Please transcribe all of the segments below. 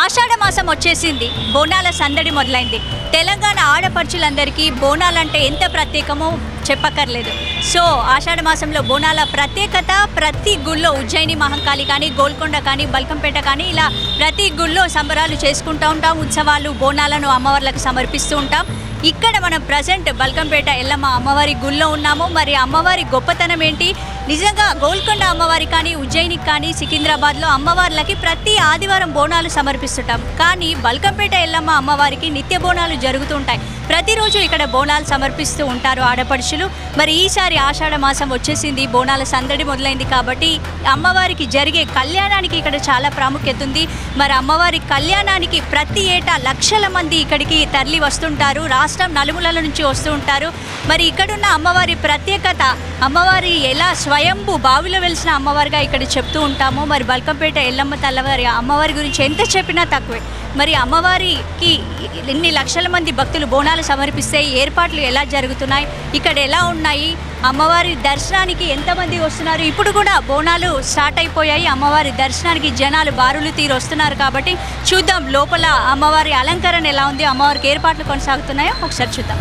ఆషాఢ మాసం వచ్చేసింది, బోనాల సందడి మొదలైంది. తెలంగాణ ఆడపడుచులందరికీ బోనాలంటే ఎంత ప్రత్యేకమో చెప్పక్కర్లేదు. సో ఆషాఢ మాసంలో బోనాల ప్రత్యేకత ప్రతి గుళ్ళో, ఉజ్జయిని మహంకాళి కానీ, గోల్కొండ కానీ, బల్కంపేట కానీ, ఇలా ప్రతి గుళ్ళో సంబరాలు చేసుకుంటూ ఉంటాం. ఉత్సవాలు, బోనాలను అమ్మవార్లకు సమర్పిస్తూ ఉంటాం. ఇక్కడ మనం ప్రజెంట్ బల్కంపేట ఎల్లమ్మ అమ్మవారి గుళ్ళో ఉన్నాము. మరి అమ్మవారి గొప్పతనం ఏంటి? నిజంగా గోల్కొండ అమ్మవారి కానీ, ఉజ్జయినికి కానీ, సికింద్రాబాద్లో అమ్మవార్లకి ప్రతి ఆదివారం బోనాలు సమర్పిస్తుంటాం. కానీ బల్కంపేట ఎల్లమ్మ అమ్మవారికి నిత్య బోనాలు జరుగుతూ ఉంటాయి. ప్రతిరోజు ఇక్కడ బోనాలు సమర్పిస్తూ ఉంటారు ఆడపడుచులు. మరి ఈసారి ఆషాఢ మాసం వచ్చేసింది, బోనాల సందడి మొదలైంది కాబట్టి అమ్మవారికి జరిగే కళ్యాణానికి ఇక్కడ చాలా ప్రాముఖ్యత ఉంది. మరి అమ్మవారి కళ్యాణానికి ప్రతి ఏటా లక్షల మంది ఇక్కడికి తరలి వస్తుంటారు. రాష్ట్రం నలుమూలల నుంచి వస్తూ ఉంటారు. మరి ఇక్కడున్న అమ్మవారి ప్రత్యేకత, అమ్మవారి ఎలా స్వయంభూ బావిలో వెలిసిన అమ్మవారిగా ఇక్కడ చెప్తూ ఉంటాము. మరి బల్కంపేట ఎల్లమ్మ తల్లవారి అమ్మవారి గురించి ఎంత చెప్పినా తక్కువే. మరి అమ్మవారికి ఇన్ని లక్షల మంది భక్తులు బోనాలు సమర్పిస్తే ఏర్పాట్లు ఎలా జరుగుతున్నాయి, ఇక్కడ ఎలా ఉన్నాయి, అమ్మవారి దర్శనానికి ఎంతమంది వస్తున్నారు? ఇప్పుడు కూడా బోనాలు స్టార్ట్ అయిపోయాయి. అమ్మవారి దర్శనానికి జనాలు బారులు తీరు వస్తున్నారు కాబట్టి చూద్దాం లోపల అమ్మవారి అలంకరణ ఎలా ఉంది, అమ్మవారికి ఏర్పాట్లు కొనసాగుతున్నాయో ఒకసారి చూద్దాం.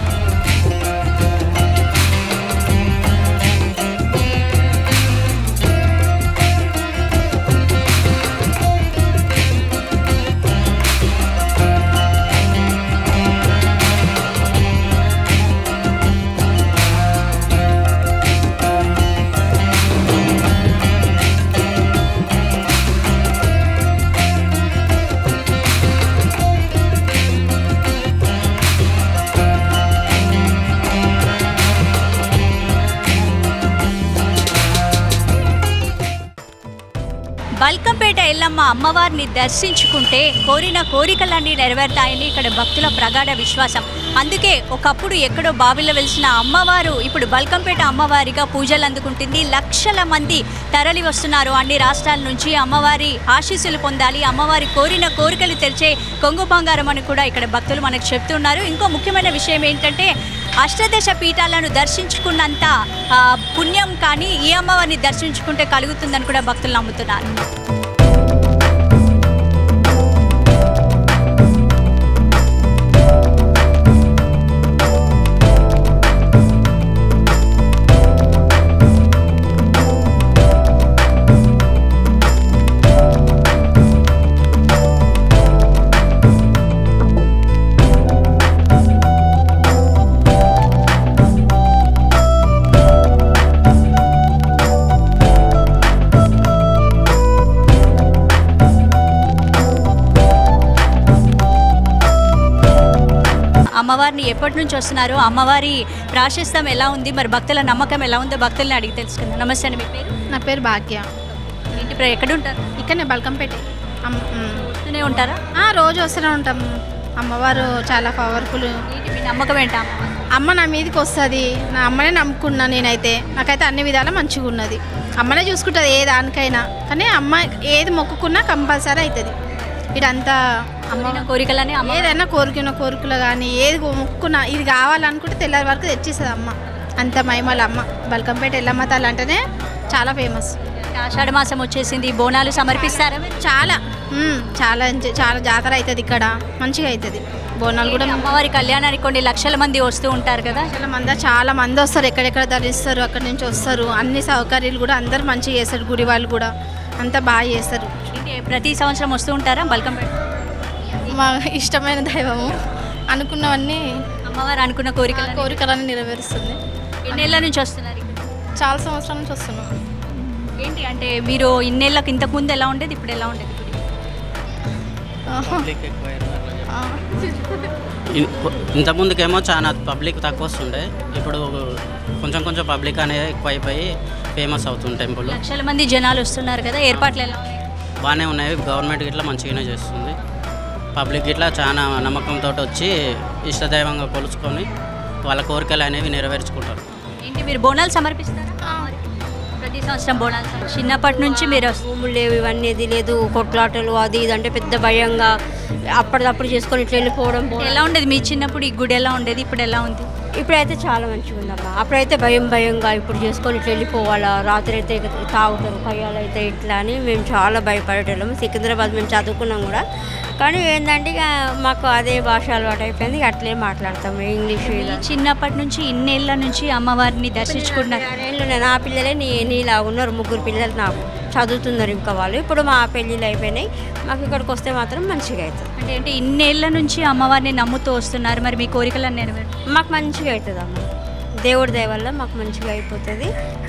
బల్కంపేట ఎల్లమ్మ అమ్మవారిని దర్శించుకుంటే కోరిన కోరికలన్నీ నెరవేరుతాయని ఇక్కడ భక్తుల ప్రగాఢ విశ్వాసం. అందుకే ఒకప్పుడు ఎక్కడో బావిలో వెలిసిన అమ్మవారు ఇప్పుడు బల్కంపేట అమ్మవారిగా పూజలు అందుకుంటుంది. లక్షల మంది తరలి వస్తున్నారు అన్ని రాష్ట్రాల నుంచి. అమ్మవారి ఆశీస్సులు పొందాలి, అమ్మవారి కోరిన కోరికలు తెరిచే కొంగు బంగారం అని కూడా ఇక్కడ భక్తులు మనకు చెప్తున్నారు. ఇంకో ముఖ్యమైన విషయం ఏంటంటే అష్టదశ పీఠాలను దర్శించుకున్నంత పుణ్యం కానీ ఈ అమ్మవారిని దర్శించుకుంటే కలుగుతుందని కూడా భక్తులు నమ్ముతున్నారు. అమ్మవారిని ఎప్పటి నుంచి వస్తున్నారు, అమ్మవారి ప్రాశస్త్యం ఎలా ఉంది, మరి భక్తుల నమ్మకం ఎలా ఉందో భక్తుల్ని అడిగి తెలుసుకుందాం. నమస్తే అండి, మీ పేరు? నా పేరు భాగ్య. ఇంటి ఎక్కడ ఉంటారు? ఇక్కడనే బల్కంపేట. వస్తూనే ఉంటారా? రోజు వస్తూనే ఉంటాం. అమ్మవారు చాలా పవర్ఫుల్. మీ నమ్మకం ఏంటా? అమ్మ నా మీదకి వస్తుంది. నా అమ్మనే నమ్ముకున్నా నేనైతే. నాకైతే అన్ని విధాలా మంచిగా ఉన్నది. అమ్మనే చూసుకుంటుంది ఏ దానికైనా. కానీ అమ్మ ఏది మొక్కుకున్నా కంపల్సరీ అవుతుంది. ఇదంతా అమ్మ కోరికలని, ఏదైనా కోరికలు కానీ ఏది మొక్కుకున్నా ఇది కావాలనుకుంటే తెల్లారి వరకు తెచ్చిస్తుంది అమ్మ. అంత మహిమల అమ్మ. బల్కంపేట ఎల్లమ్మ తల్లి అంటేనే చాలా ఫేమస్. ఆషాఢ మాసం వచ్చేసింది, బోనాలు సమర్పిస్తారా? చాలా చాలా చాలా జాతర అవుతుంది ఇక్కడ, మంచిగా అవుతుంది. బోనాలు కూడా అమ్మవారి కళ్యాణానికి కొన్ని లక్షల మంది వస్తూ ఉంటారు కదా. చాలా మంది వస్తారు, ఎక్కడెక్కడ ధరిస్తారు, అక్కడి నుంచి వస్తారు. అన్ని సౌకర్యాలు కూడా అందరు మంచిగా చేస్తారు. గుడి వాళ్ళు కూడా అంతా బాగా చేస్తారు. ప్రతి సంవత్సరం వస్తూ ఉంటారా బల్కంపేట? మా ఇష్టమైన దైవము, అనుకున్నవన్నీ అమ్మవారు అనుకున్న కోరికలన్నీ నెరవేరుస్తుంది. ఎన్నేళ్ళ నుంచి వస్తున్నారు? చాలా సంవత్సరాల నుంచి వస్తున్నాం. ఏంటి అంటే మీరు ఇన్నేళ్ళకి ఇంతకుముందు ఎలా ఉండేది, ఇప్పుడు ఎలా ఉండేది? ఇంతకుముందుకేమో చాలా పబ్లిక్ తక్కువ వస్తుండే, ఇప్పుడు కొంచెం కొంచెం పబ్లిక్ అనేది ఎక్కువైపోయి ఫేమస్ అవుతుంది టెంపుల్. లక్షల మంది జనాలు వస్తున్నారు కదా, ఏర్పాట్లు ఎలా ఉన్నాయి? బాగానే ఉన్నాయి. గవర్నమెంట్ ఇట్లా మంచిగానే చేస్తుంది. పబ్లిక్ ఇట్లా చాలా నమ్మకంతో వచ్చి ఇష్టదైవంగా కొలుచుకొని వాళ్ళ కోరికలు అనేవి నెరవేర్చుకుంటారు. ఏంటి మీరు బోనాలు సమర్పిస్తారా? ప్రతి సంవత్సరం బోనాలు. చిన్నప్పటి నుంచి మీరు భూములు లేవు, ఇవన్నీ ఏది లేదు, కొట్లాటలు అది ఇది అంటే పెద్ద భయంగా అప్పటిదప్పుడు చేసుకొని ఇట్లా వెళ్ళిపోవడం. ఎలా ఉండేది మీ చిన్నప్పుడు? ఈ గుడి ఎలా ఉండేది, ఇప్పుడు ఎలా ఉంది? ఇప్పుడైతే చాలా మంచిగా ఉందమ్మా. అప్పుడైతే భయంగా ఇప్పుడు చేసుకొని ఇట్లా వెళ్ళిపోవాలా, రాత్రి అయితే తాగుతారు, కయ్యాలైతే ఇట్లా అని మేము చాలా భయపడేటోళ్ళము. సికింద్రాబాద్ మేము చదువుకున్నాం కూడా. కానీ ఏంటంటే ఇక మాకు అదే భాష అలవాటు అయిపోయింది. అట్లే మాట్లాడతాము ఇంగ్లీష్. చిన్నప్పటి నుంచి ఇన్నేళ్ల నుంచి అమ్మవారిని దర్శించుకున్నారు. నా పిల్లలే నీలా ఉన్నారు, 3 పిల్లలు నాకు చదువుతున్నారు ఇంకా వాళ్ళు. ఇప్పుడు మా పెళ్ళిళ్ళు అయిపోయినాయి. మాకు ఇక్కడికి వస్తే మాత్రం మంచిగా అవుతుంది. అంటే ఏంటి ఇన్నేళ్ల నుంచి అమ్మవారిని నమ్ముతూ వస్తున్నారు, మరి మీ కోరికలను మాకు మంచిగా అవుతుంది అమ్మ. దేవుడి దయ వల్ల మాకు మంచిగా అయిపోతుంది.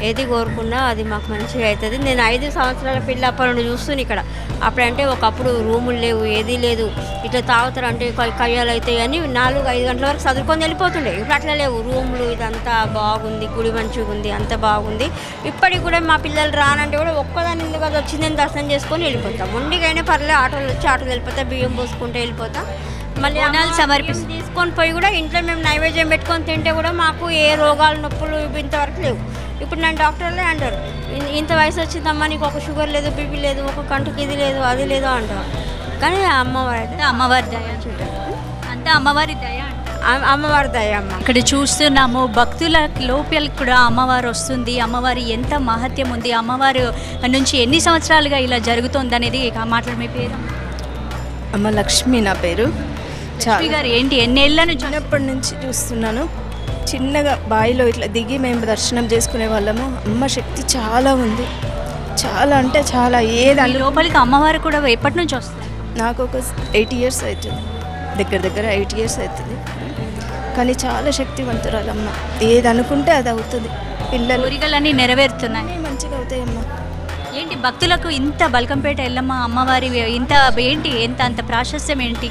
ఏది కోరుకున్నా అది మాకు మంచిగా అవుతుంది. నేను 5 సంవత్సరాల పిల్లప్పటి నుండి చూస్తున్నాను ఇక్కడ. అప్పుడంటే ఒకప్పుడు రూములు లేవు, ఏదీ లేదు. ఇట్లా తాగుతారు అంటే కయ్యాలు అవుతాయి అని 4-5 గంటల వరకు చదువుకొని వెళ్ళిపోతుండే. ఇప్పుడు అట్లా లేవు రూములు. ఇదంతా బాగుంది, గుడి మంచిగా ఉంది, అంత బాగుంది. ఇప్పటికి కూడా మా పిల్లలు రానంటే కూడా ఒక్కదాని ఎందుకు అది వచ్చిందని దర్శనం చేసుకొని వెళ్ళిపోతాం. ముందుకైనా పర్లేదు, ఆటోలు వచ్చి ఆటోలు వెళ్ళిపోతా, బియ్యం పోసుకుంటూ వెళ్ళిపోతాం. మళ్ళీ తీసుకొని పోయి కూడా ఇంట్లో మేము నైవేద్యం పెట్టుకొని తింటే కూడా మాకు ఏ రోగాలు నొప్పులు ఇంతవరకు లేవు. ఇప్పుడు నేను డాక్టర్లే అంటారు, ఇంత వయసు వచ్చిందమ్మా నీకు ఒక షుగర్ లేదు, బీపీ లేదు, ఒక కంటికి ఇది లేదు, అది లేదు అంటారు. కానీ అమ్మవారి అయితే అమ్మవారి దయ అంతా అమ్మవారి దయ అమ్మవారి దయ అమ్మ. ఇక్కడ చూస్తున్నాము భక్తుల లోపలికి కూడా అమ్మవారు వస్తుంది. అమ్మవారి ఎంత మహత్యం ఉంది, అమ్మవారు నుంచి ఎన్ని సంవత్సరాలుగా ఇలా జరుగుతుంది అనేది మాట్లాడు. మీ పేరు? అమ్మ లక్ష్మి నా పేరు. లక్ష్మి గారు ఏంటి ఎన్నేళ్ళ నుంచి? చిన్నప్పటి నుంచి చూస్తున్నాను. చిన్నగా బావిలో ఇట్లా దిగి మేము దర్శనం చేసుకునే వాళ్ళము. అమ్మ శక్తి చాలా ఉంది, చాలా అంటే చాలా. ఏది లోపలికి అమ్మవారు కూడా ఎప్పటి నుంచి వస్తుంది? నాకు ఒక 8 years అవుతుంది, దగ్గర 8 years అవుతుంది. కానీ చాలా శక్తివంతురాలమ్మ. ఏది అనుకుంటే అది అవుతుంది. పిల్లలు కోరికలన్నీ నెరవేరుతున్నాయి, మంచిగా అవుతాయమ్మ. ఏంటి భక్తులకు ఇంత బల్కంపేట ఎల్లమ్మ అమ్మవారి ఇంత ఏంటి అంత ప్రాశస్యం ఏంటి?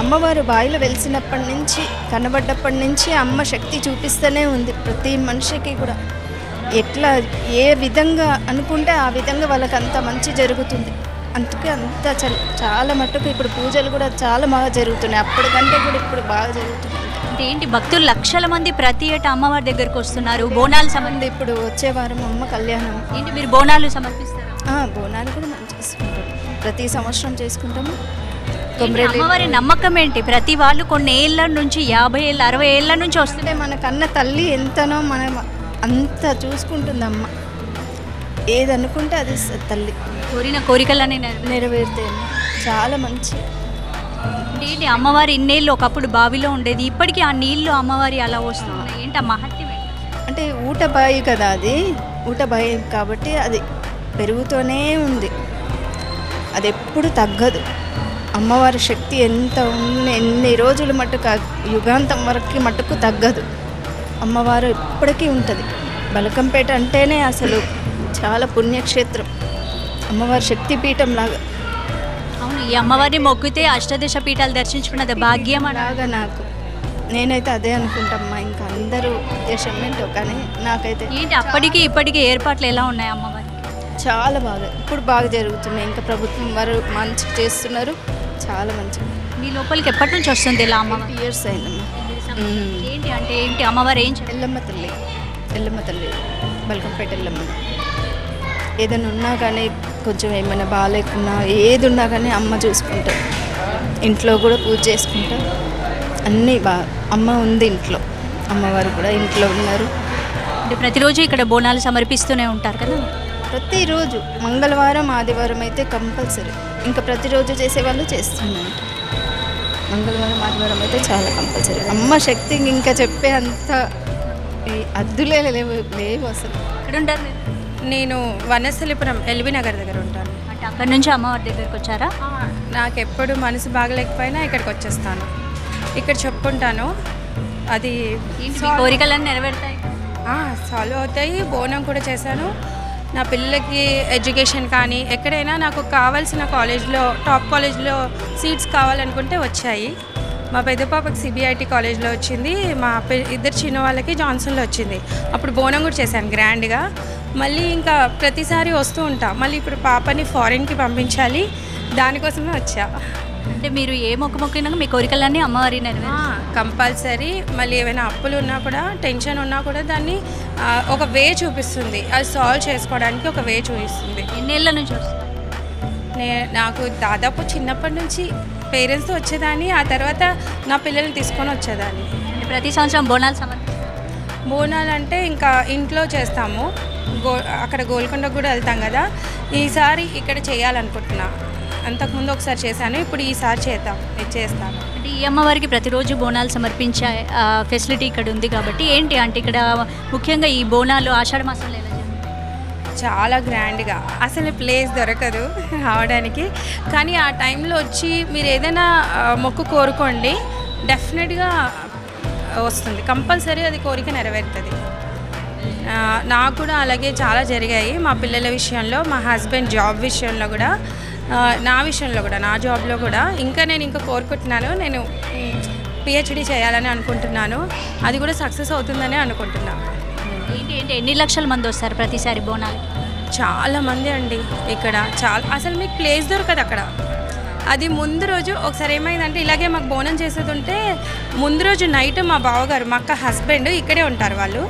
అమ్మవారు బావిలో వెలిసినప్పటి నుంచి, కనబడ్డప్పటి నుంచి అమ్మ శక్తి చూపిస్తూనే ఉంది ప్రతి మనిషికి కూడా. ఎట్లా ఏ విధంగా అనుకుంటే ఆ విధంగా వాళ్ళకి అంత మంచి జరుగుతుంది. అందుకే అంత చాలా మట్టుకు ఇప్పుడు పూజలు కూడా చాలా బాగా జరుగుతున్నాయి. అప్పటికంటే కూడా ఇప్పుడు బాగా జరుగుతుంది. అంటే ఏంటి భక్తులు లక్షల మంది ప్రతి ఏటా అమ్మవారి దగ్గరకు వస్తున్నారు. బోనాలు సంబంధం ఇప్పుడు వచ్చే వారం అమ్మ కళ్యాణం. ఏంటి మీరు బోనాలు సమర్పిస్తారు? బోనాలు కూడా మనం చేసుకుంటాం, ప్రతి సంవత్సరం చేసుకుంటాము. అమ్మవారి నమ్మకం ఏంటి? ప్రతి వాళ్ళు కొన్ని ఏళ్ళ నుంచి 50 ఏళ్ళ 60 ఏళ్ళ నుంచి వస్తుంటే మనకన్న తల్లి ఎంతనో మనం అంత చూసుకుంటుందమ్మ. ఏది అనుకుంటే అది తల్లి కోరిన కోరికలన్నీ నెరవేరుతాయి. చాలా మంచి. ఏంటి అమ్మవారి ఇన్నేళ్ళు ఒకప్పుడు బావిలో ఉండేది, ఇప్పటికీ ఆ నీళ్లు అమ్మవారి అలా వస్తున్నాయి. ఏంటి ఆ మహత్యం ఏంటి? అంటే ఊటబాయి కదా అది, ఊటబాయి కాబట్టి అది పెరుగుతూనే ఉంది, అది ఎప్పుడు తగ్గదు. అమ్మవారి శక్తి ఎంత ఎన్ని రోజులు మట్టుకు యుగాంతం వరకు మట్టుకు తగ్గదు. అమ్మవారు ఇప్పటికీ ఉంటుంది. బలకంపేట అంటేనే అసలు చాలా పుణ్యక్షేత్రం, అమ్మవారి శక్తిపీఠం లాగా. అవును, ఈ అమ్మవారిని మొక్కితే అష్టదశ పీఠాలు దర్శించుకున్నది భాగ్యం అలాగా నాకు. నేనైతే అదే అనుకుంటామ్మా. ఇంకా అందరూ ఉద్దేశం ఏంటో కానీ నాకైతే ఏంటి అప్పటికి ఇప్పటికీ ఏర్పాట్లు ఎలా ఉన్నాయి అమ్మవారికి? చాలా బాగా ఇప్పుడు బాగా జరుగుతున్నాయి. ఇంకా ప్రభుత్వం వారు మంచిగా చేస్తున్నారు, చాలా మంచిగా. మీ లోపలికి ఎప్పటి నుంచి వస్తుంది ఇలా అమ్మవారు? 2 years అయిందమ్మా. ఏంటి అంటే ఏంటి అమ్మవారు ఏం ఎల్లమ్మ తల్లి బల్కంపేట ఎల్లమ్మ. ఏదైనా ఉన్నా కానీ కొంచెం ఏమైనా బాగాలేకున్నా ఏది ఉన్నా కానీ అమ్మ చూసుకుంటారు. ఇంట్లో కూడా పూజ చేసుకుంటారు, అన్నీ బాగా. అమ్మ ఉంది ఇంట్లో, అమ్మవారు కూడా ఇంట్లో ఉన్నారు. అంటే ప్రతిరోజు ఇక్కడ బోనాలు సమర్పిస్తూనే ఉంటారు కదా? ప్రతిరోజు మంగళవారం ఆదివారం అయితే కంపల్సరీ. ఇంకా ప్రతిరోజు చేసేవాళ్ళు చేస్తున్నారు. మంగళవారం ఆదివారం అయితే చాలా కంపల్సరీ. అమ్మ శక్తి ఇంకా చెప్పే అంత అద్దులే లేవు అసలు. ఇక్కడ ఉంటారు నేను వనస్థలిపురం ఎల్బీ నగర్ దగ్గర ఉంటాను. అంటే అక్కడి నుంచి అమ్మవారి దగ్గరికి వచ్చారా? నాకు ఎప్పుడు మనసు బాగలేకపోయినా ఇక్కడికి వచ్చేస్తాను, ఇక్కడ చెప్పుకుంటాను. అది కోరికలన్నీ నెరవేరుతాయి, సాల్వ్ అవుతాయి. బోనం కూడా చేశాను. నా పిల్లలకి ఎడ్యుకేషన్ కానీ ఎక్కడైనా నాకు కావాల్సిన కాలేజ్లో, టాప్ కాలేజ్లో సీట్స్ కావాలనుకుంటే వచ్చాయి. మా పెద్ద పాపకి సిబిఐటి కాలేజ్లో వచ్చింది, మా ఇద్దరు చిన్న వాళ్ళకి జాన్సన్లో వచ్చింది. అప్పుడు బోనం కూడా చేశాను గ్రాండ్గా. మళ్ళీ ఇంకా ప్రతిసారి వస్తూ ఉంటా. మళ్ళీ ఇప్పుడు పాపని ఫారిన్కి పంపించాలి, దానికోసమే వచ్చా. అంటే మీరు ఏ మొక్కినా మీ కోరికలన్నీ అమ్మవారి కంపల్సరీ. మళ్ళీ ఏమైనా అప్పులు ఉన్నా కూడా, టెన్షన్ ఉన్నా కూడా దాన్ని ఒక వే చూపిస్తుంది, అది సాల్వ్ చేసుకోవడానికి ఒక వే చూపిస్తుంది. ఎన్నేళ్ళ నుంచి వస్తుంది? నాకు దాదాపు చిన్నప్పటి నుంచి పేరెంట్స్తో వచ్చేదాన్ని, ఆ తర్వాత నా పిల్లల్ని తీసుకొని వచ్చేదాన్ని. ప్రతి సంవత్సరం బోనాలు సమర్పిస్తారు? బోనాలు అంటే ఇంకా ఇంట్లో చేస్తాము, అక్కడ గోల్కొండకు కూడా వెళ్తాం కదా. ఈసారి ఇక్కడ చేయాలనుకుంటున్నా. అంతకుముందు ఒకసారి చేశాను, ఇప్పుడు ఈసారి చేస్తాను. అంటే ఈ అమ్మవారికి ప్రతిరోజు బోనాలు సమర్పించే ఫెసిలిటీ ఇక్కడ ఉంది కాబట్టి ఏంటి అంటే ఇక్కడ ముఖ్యంగా ఈ బోనాలు ఆషాఢ మాసంలో ఎలా జరుగుతాయి? చాలా గ్రాండ్గా, అసలు ప్లేస్ దొరకదు రావడానికి. కానీ ఆ టైంలో వచ్చి మీరు ఏదైనా మొక్కు కోరుకోండి, డెఫినెట్గా వస్తుంది, కంపల్సరీ అది కోరిక నెరవేరుతుంది. నాకు కూడా అలాగే చాలా జరిగాయి మా పిల్లల విషయంలో, మా హస్బెండ్ జాబ్ విషయంలో కూడా, నా విషయంలో కూడా, నా జాబ్లో కూడా. నేను కోరుకుంటున్నాను, నేను పిహెచ్డి చేయాలని అనుకుంటున్నాను. అది కూడా సక్సెస్ అవుతుందని అనుకుంటున్నాను. ఏంటి ఎన్ని లక్షల మంది వస్తారు ప్రతిసారి బోనాలు? చాలామంది అండి ఇక్కడ. అసలు మీకు ప్లేస్ దొరకదు అక్కడ. అది ముందు రోజు ఒకసారి ఏమైందంటే ఇలాగే మాకు బోనం చేసేది ఉంటే ముందు రోజు నైట్ మా బావగారు, మా అక్క హస్బెండ్ ఇక్కడే ఉంటారు, వాళ్ళు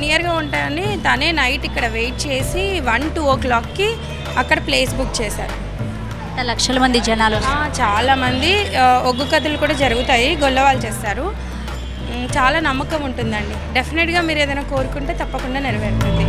నియర్గా ఉంటారని తనే నైట్ ఇక్కడ వెయిట్ చేసి 1-2 o'clockకి అక్కడ ప్లేస్ బుక్ చేశారు. లక్షల మంది జనాలు. చాలామంది ఒగ్గు కథలు కూడా జరుగుతాయి, గొల్లవాళ్ళు చేస్తారు. చాలా నమ్మకం ఉంటుందండి. డెఫినెట్గా మీరు ఏదైనా కోరుకుంటే తప్పకుండా నెరవేరుతుంది.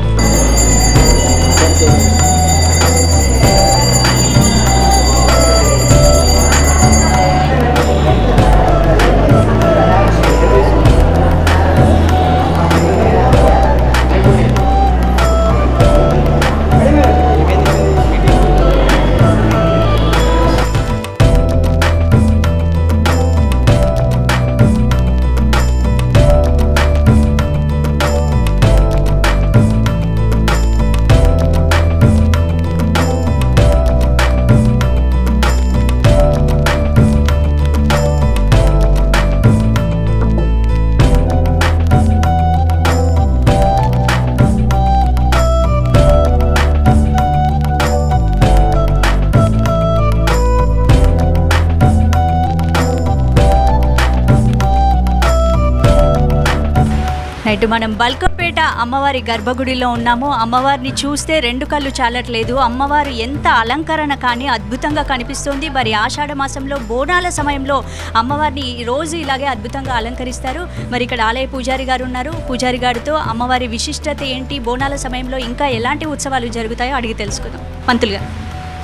రైట్, మనం బల్కంపేట అమ్మవారి గర్భగుడిలో ఉన్నాము. అమ్మవారిని చూస్తే 2 కళ్ళు చాలట్లేదు. అమ్మవారు ఎంత అలంకరణ కానీ అద్భుతంగా కనిపిస్తుంది. మరి ఆషాఢ మాసంలో బోనాల సమయంలో అమ్మవారిని రోజు ఇలాగే అద్భుతంగా అలంకరిస్తారు. మరి ఇక్కడ ఆలయ పూజారి గారు ఉన్నారు. పూజారి గారితో అమ్మవారి విశిష్టత ఏంటి, బోనాల సమయంలో ఇంకా ఎలాంటి ఉత్సవాలు జరుగుతాయో అడిగి తెలుసుకుందాం. పంతులు గారు,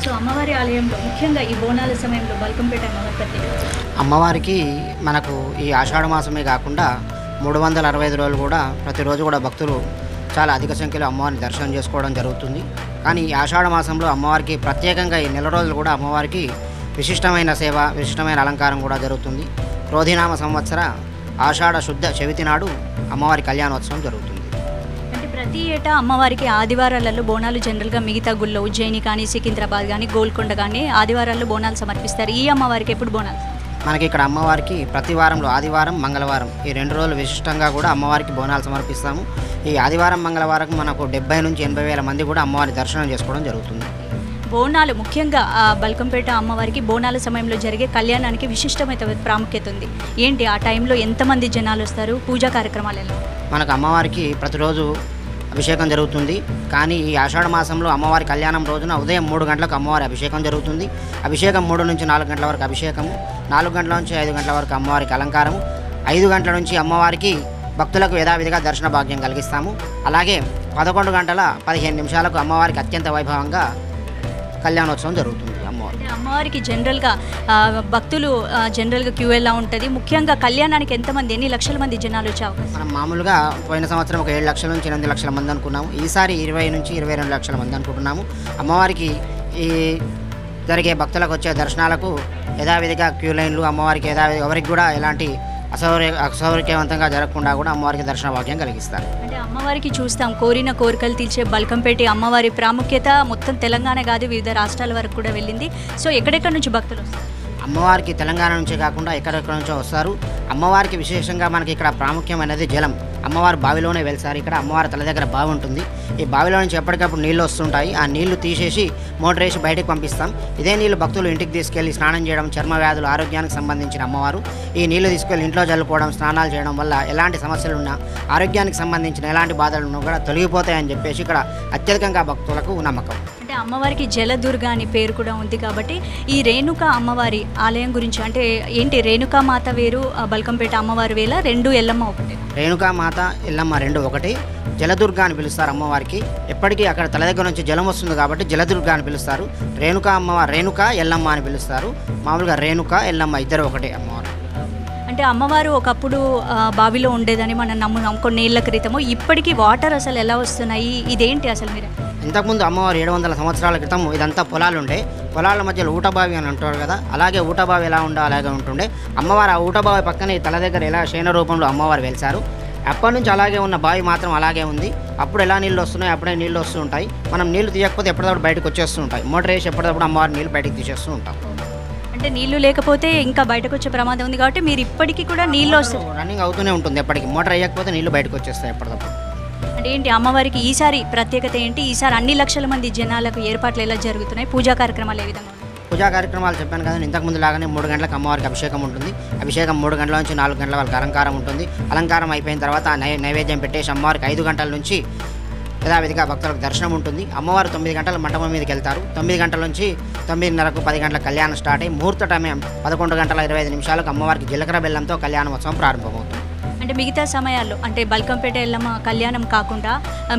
సో అమ్మవారి ఆలయంలో ముఖ్యంగా ఈ బోనాల సమయంలో బల్కంపేట అమ్మవారి ప్రత్యేకత. అమ్మవారికి మనకు ఈ ఆషాఢ మాసమే కాకుండా 365 రోజులు కూడా ప్రతిరోజు కూడా భక్తులు చాలా అధిక సంఖ్యలో అమ్మవారిని దర్శనం చేసుకోవడం జరుగుతుంది. కానీ ఈ ఆషాఢ మాసంలో అమ్మవారికి ప్రత్యేకంగా ఈ నెల రోజులు కూడా అమ్మవారికి విశిష్టమైన సేవ, విశిష్టమైన అలంకారం కూడా జరుగుతుంది. క్రోధినామ సంవత్సర ఆషాఢ శుద్ధ చవితి నాడు అమ్మవారి కళ్యాణోత్సవం జరుగుతుంది. అంటే ప్రతి ఏటా అమ్మవారికి ఆదివారాలలో బోనాలు జనరల్గా మిగతా గుళ్ళో ఉజ్జయిని కానీ, సికింద్రాబాద్ కానీ, గోల్కొండ కానీ ఆదివారాల్లో బోనాలు సమర్పిస్తారు. ఈ అమ్మవారికి ఎప్పుడు బోనాలు? మనకి ఇక్కడ అమ్మవారికి ప్రతి వారంలో ఆదివారం, మంగళవారం ఈ 2 రోజులు విశిష్టంగా కూడా అమ్మవారికి బోనాలు సమర్పిస్తాము. ఈ ఆదివారం, మంగళవారం మనకు 70 నుంచి 80 వేల మంది కూడా అమ్మవారి దర్శనం చేసుకోవడం జరుగుతుంది. బోనాలు ముఖ్యంగా బల్కంపేట అమ్మవారికి బోనాల సమయంలో జరిగే కళ్యాణానికి విశిష్టమైన ప్రాముఖ్యత ఉంది. ఏంటి ఆ టైంలో ఎంతమంది జనాలు వస్తారు, పూజా కార్యక్రమాలు ఎలా? మనకు అమ్మవారికి ప్రతిరోజు అభిషేకం జరుగుతుంది. కానీ ఈ ఆషాఢ మాసంలో అమ్మవారి కళ్యాణం రోజున ఉదయం 3 గంటలకు అమ్మవారి అభిషేకం జరుగుతుంది. అభిషేకం 3 నుంచి 4 గంటల వరకు అభిషేకము, 4 గంటల నుంచి 5 గంటల వరకు అమ్మవారికి అలంకారము, 5 గంటల నుంచి అమ్మవారికి భక్తులకు యథావిధిగా దర్శన భాగ్యం కలిగిస్తాము. అలాగే 11 గంటల 15 నిమిషాలకు అమ్మవారికి అత్యంత వైభవంగా కళ్యాణోత్సవం జరుగుతుంది. అమ్మవారికి జనరల్గా భక్తులు జనరల్గా క్యూ ఎలా ఉంటుంది? ముఖ్యంగా కళ్యాణానికి ఎంతమంది, ఎన్ని లక్షల మంది జనాలు వచ్చే అవకాశం? మనం మామూలుగా పోయిన సంవత్సరం ఒక 7 లక్షల నుంచి 8 లక్షల మంది అనుకున్నాము. ఈసారి 20 నుంచి 22 లక్షల మంది అనుకుంటున్నాము. అమ్మవారికి ఈ జరిగే భక్తులకు వచ్చే దర్శనాలకు యథావిధిగా క్యూ లైన్లు, అమ్మవారికి ఎవరికి కూడా ఎలాంటి అసౌకర్యవంతంగా జరగకుండా కూడా అమ్మవారికి దర్శన భాగ్యం కలిగిస్తారు. అంటే అమ్మవారికి చూస్తాం కోరిన కోరికలు తీర్చే బల్కంపేట అమ్మవారి ప్రాముఖ్యత మొత్తం తెలంగాణ కాదు, వివిధ రాష్ట్రాల వరకు కూడా వెళ్ళింది. సో ఎక్కడెక్కడి నుంచి భక్తులు వస్తారు? అమ్మవారికి తెలంగాణ నుంచే కాకుండా ఎక్కడెక్కడ నుంచో వస్తారు. అమ్మవారికి విశేషంగా మనకి ఇక్కడ ప్రాముఖ్యమైనది జలం. అమ్మవారు బావిలోనే వెళ్తారు. ఇక్కడ అమ్మవారి తల దగ్గర బావి ఉంటుంది. ఈ బావిలో నుంచి ఎప్పటికప్పుడు నీళ్ళు వస్తుంటాయి. ఆ నీళ్లు తీసేసి మోటార్ వేసి బయటకు పంపిస్తాం. ఇదే నీళ్ళు భక్తులు ఇంటికి తీసుకెళ్లి స్నానం చేయడం, చర్మ వ్యాధులు, ఆరోగ్యానికి సంబంధించిన అమ్మవారు ఈ నీళ్లు తీసుకెళ్లి ఇంట్లో చల్లుకోవడం, స్నానాలు చేయడం వల్ల ఎలాంటి సమస్యలు ఉన్నా, ఆరోగ్యానికి సంబంధించిన ఎలాంటి బాధలు ఉన్నా కూడా తొలగిపోతాయని చెప్పేసి ఇక్కడ అత్యధికంగా భక్తులకు నమ్మకం. అంటే అమ్మవారికి జలదుర్గ అని పేరు కూడా ఉంది కాబట్టి ఈ రేణుకా అమ్మవారి ఆలయం గురించి అంటే ఏంటి, రేణుకా మాత వేరు, బల్కంపేట అమ్మవారి వేళ 2 ఎల్లమ్మ ఒకటే? రేణుకామాత ఎల్లమ్మ రెండు ఒకటి. జలదుర్గ అని పిలుస్తారు అమ్మవారికి. ఎప్పటికీ అక్కడ తల దగ్గర నుంచి జలం వస్తుంది కాబట్టి జలదుర్గ అని పిలుస్తారు. రేణుకా అమ్మవారు రేణుక ఎల్లమ్మ అని పిలుస్తారు. మామూలుగా రేణుక ఎల్లమ్మ ఇద్దరు ఒకటే అమ్మవారు. అంటే అమ్మవారు ఒకప్పుడు బావిలో ఉండేదని మనం నమ్మున్నాం కొన్ని ఏళ్ల క్రితము. ఇప్పటికీ వాటర్ అసలు ఎలా వస్తున్నాయి, ఇదేంటి అసలు మీరు? ఇంతకుముందు అమ్మవారు 700 సంవత్సరాల క్రితం ఇదంతా పొలాలు ఉండే, పొలాల మధ్యలో ఊటబావి అని అంటారు కదా, అలాగే ఊటబావి ఎలా ఉందో అలాగే ఉంటుండే. అమ్మవారు ఆ ఊటబావి పక్కనే తల దగ్గర ఎలా శయన రూపంలో అమ్మవారు వెలిశారు. అప్పటి నుంచి అలాగే ఉన్న బావి మాత్రం అలాగే ఉంది. అప్పుడు ఎలా నీళ్ళు వస్తున్నాయి అప్పుడే నీళ్ళు వస్తూ ఉంటాయి. మనం నీళ్లు తీయకపోతే ఎప్పటికప్పుడు బయటకు వచ్చేస్తూ ఉంటాయి. మోటార్ వేసి ఎప్పటికప్పుడు అమ్మవారు నీళ్ళు బయటకు తీసేస్తూ ఉంటాం. అంటే నీళ్లు లేకపోతే ఇంకా బయటకు వచ్చే ప్రమాదం ఉంది కాబట్టి మీరు ఇప్పటికీ కూడా నీళ్ళు వస్తాయి, రన్నింగ్ అవుతూనే ఉంటుంది. ఎప్పటికీ మోటార్ వేయకపోతే నీళ్ళు బయటకు వచ్చేస్తాయి ఎప్పటికప్పుడు. అంటే ఏంటి అమ్మవారికి ఈసారి ప్రత్యేకత ఏంటి? ఈసారి అన్ని లక్షల మంది జనాలకు ఏర్పాట్లు ఎలా జరుగుతున్నాయి? పూజా కార్యక్రమాలు ఏ విధంగా? పూజా కార్యక్రమాలు చెప్పాను కదా, ఇంతకుముందు లాగానే 3 గంటలకు అమ్మవారికి అభిషేకం ఉంటుంది. అభిషేకం 3 గంటల నుంచి 4 గంటల వాళ్ళకి అలంకారం ఉంటుంది. అలంకారం అయిపోయిన తర్వాత నైవేద్యం పెట్టేసి అమ్మవారికి 5 గంటల నుంచి యథావిధిగా భక్తులకు దర్శనం ఉంటుంది. అమ్మవారు 9 గంటల మండపం మీదకి వెళ్తారు. 9 గంటల నుంచి 9:30కు 10 గంటల కళ్యాణం స్టార్ట్ అయ్యి ముహూర్త టైం 11 గంటల 25 నిమిషాలకు అమ్మవారికి జీలకర్ర బెల్లంతో కళ్యాణోత్సవం ప్రారంభమవుతుంది. అంటే మిగతా సమయాల్లో అంటే బల్కంపేట ఎల్లమ్మ కళ్యాణం కాకుండా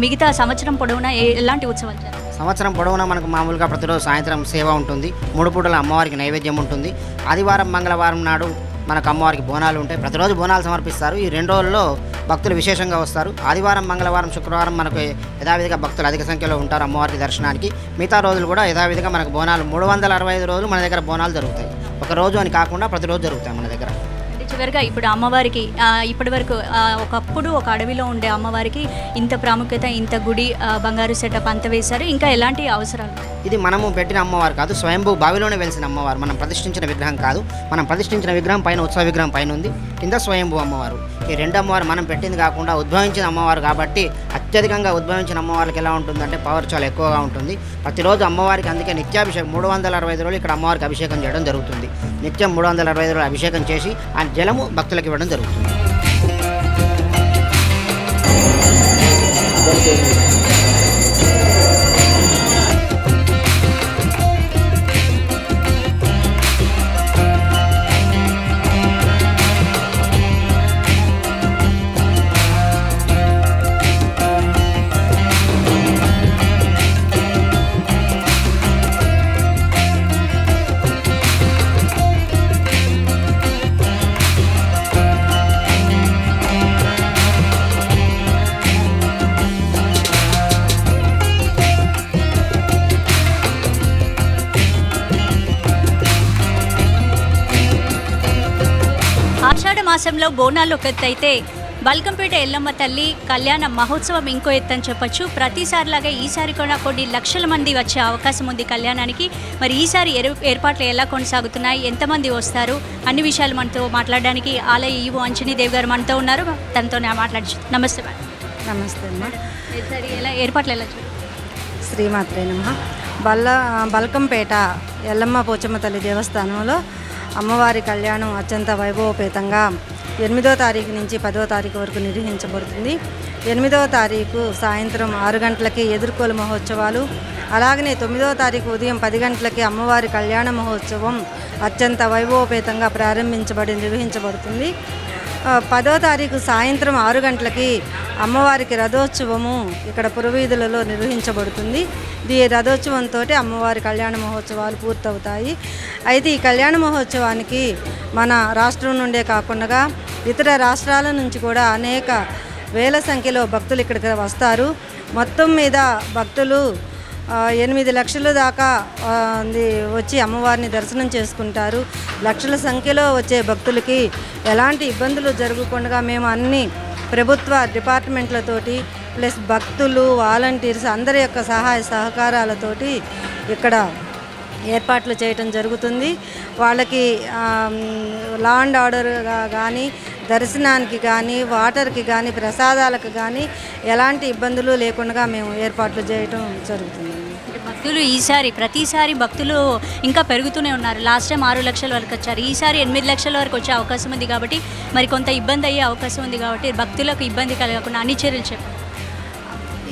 మిగతా సంవత్సరం పొడవునా ఎలాంటి ఉత్సవాలు జరుగుతాయి? సంవత్సరం పొడవునా మనకు మామూలుగా ప్రతిరోజు సాయంత్రం సేవ ఉంటుంది. 3 పూటల అమ్మవారికి నైవేద్యం ఉంటుంది. ఆదివారం మంగళవారం నాడు మనకు అమ్మవారికి బోనాలు ఉంటాయి. ప్రతిరోజు బోనాలు సమర్పిస్తారు. ఈ 2 రోజుల్లో భక్తులు విశేషంగా వస్తారు. ఆదివారం మంగళవారం శుక్రవారం మనకు యథావిధిగా భక్తులు అధిక సంఖ్యలో ఉంటారు అమ్మవారికి దర్శనానికి. మిగతా రోజులు కూడా యథావిధిగా మనకు బోనాలు 365 రోజులు మన దగ్గర బోనాలు జరుగుతాయి. ఒక రోజు అని కాకుండా ప్రతిరోజు జరుగుతాయి మన దగ్గర. చివరిగా ఇప్పుడు అమ్మవారికి ఇప్పటి వరకు ఒకప్పుడు ఒక అడవిలో ఉండే అమ్మవారికి ఇంత ప్రాముఖ్యత, ఇంత గుడి, బంగారు సెటప్ అంత వేశారు. ఇంకా ఎలాంటి అవసరాలు? ఇది మనము పెట్టిన అమ్మవారు కాదు, స్వయంభూ బావిలోనే వెలిసిన అమ్మవారు. మనం ప్రతిష్ఠించిన విగ్రహం కాదు. మనం ప్రతిష్ఠించిన విగ్రహం పైన ఉత్సవ విగ్రహం పైన ఉంది, కింద స్వయంభూ అమ్మవారు. ఈ 2 అమ్మవారు మనం పెట్టింది కాకుండా ఉద్భవించిన అమ్మవారు కాబట్టి అత్యధికంగా ఉద్భవించిన అమ్మవారికి ఎలా ఉంటుందంటే పవర్ చాలా ఎక్కువగా ఉంటుంది. ప్రతిరోజు అమ్మవారికి అందుకే నిత్యాభిషేకం 365 రోజులు ఇక్కడ అమ్మవారికి అభిషేకం చేయడం జరుగుతుంది. నిత్యం 365 రోజులు అభిషేకం చేసి ఆ జలము భక్తులకు ఇవ్వడం జరుగుతుంది. ఆషాఢ మాసంలో బోనాలు ఒక ఎత్తు అయితే బల్కంపేట ఎల్లమ్మ తల్లి కళ్యాణ మహోత్సవం ఇంకో ఎత్తు అని చెప్పొచ్చు. ప్రతిసారిలాగా ఈసారి కూడా కొన్ని లక్షల మంది వచ్చే అవకాశం ఉంది కళ్యాణానికి. మరి ఈసారి ఏర్పాట్లు ఎలా కొనసాగుతున్నాయి, ఎంతమంది వస్తారు, అన్ని విషయాలు మనతో మాట్లాడడానికి ఆలయ ఈవో అంజనీ దేవ్ గారు మనతో ఉన్నారు. తనతో మాట్లాడచ్చు. నమస్తే మేడం. నమస్తే అమ్మా. ఈసారి ఎలా ఏర్పాట్లు ఎలా శ్రీమాత్రే నమః. బల్కంపేట ఎల్లమ్మ పోచమ్మ తల్లి దేవస్థానంలో అమ్మవారి కళ్యాణం అత్యంత వైభవపేతంగా 8వ తారీఖు నుంచి 10వ తారీఖు వరకు నిర్వహించబడుతుంది. 8వ తారీఖు సాయంత్రం 6 గంటలకి ఎదుర్కోలు మహోత్సవాలు, అలాగనే 9వ తారీఖు ఉదయం 10 గంటలకి అమ్మవారి కళ్యాణ మహోత్సవం అత్యంత వైభవపేతంగా నిర్వహించబడుతుంది. 10వ తారీఖు సాయంత్రం 6 గంటలకి అమ్మవారికి రథోత్సవము ఇక్కడ పురవీధులలో నిర్వహించబడుతుంది. ఈ రథోత్సవంతో అమ్మవారి కళ్యాణ మహోత్సవాలు పూర్తవుతాయి. అయితే ఈ కళ్యాణ మహోత్సవానికి మన రాష్ట్రం నుండే కాకుండా ఇతర రాష్ట్రాల నుంచి కూడా అనేక వేల సంఖ్యలో భక్తులు ఇక్కడికి వస్తారు. మొత్తం మీద భక్తులు 8 లక్షల దాకా వచ్చి అమ్మవారిని దర్శనం చేసుకుంటారు. లక్షల సంఖ్యలో వచ్చే భక్తులకి ఎలాంటి ఇబ్బందులు జరగకుండా మేము అన్ని ప్రభుత్వ డిపార్ట్మెంట్లతోటి ప్లస్ భక్తులు, వాలంటీర్స్ అందరి యొక్క సహాయ సహకారాలతోటి ఇక్కడ ఏర్పాట్లు చేయటం జరుగుతుంది. వాళ్ళకి లా అండ్ ఆర్డర్గా కానీ, దర్శనానికి కానీ, వాటర్కి కానీ, ప్రసాదాలకు కానీ ఎలాంటి ఇబ్బందులు లేకుండా మేము ఏర్పాట్లు చేయటం జరుగుతుంది. భక్తులు ప్రతిసారి భక్తులు ఇంకా పెరుగుతూనే ఉన్నారు. లాస్ట్ టైం 6 లక్షల వరకు వచ్చారు. ఈసారి 8 లక్షల వరకు వచ్చే అవకాశం ఉంది కాబట్టి మరి కొంత ఇబ్బంది అయ్యే అవకాశం ఉంది కాబట్టి భక్తులకు ఇబ్బంది కలగకుండా అన్ని చర్యలు చెప్పండి.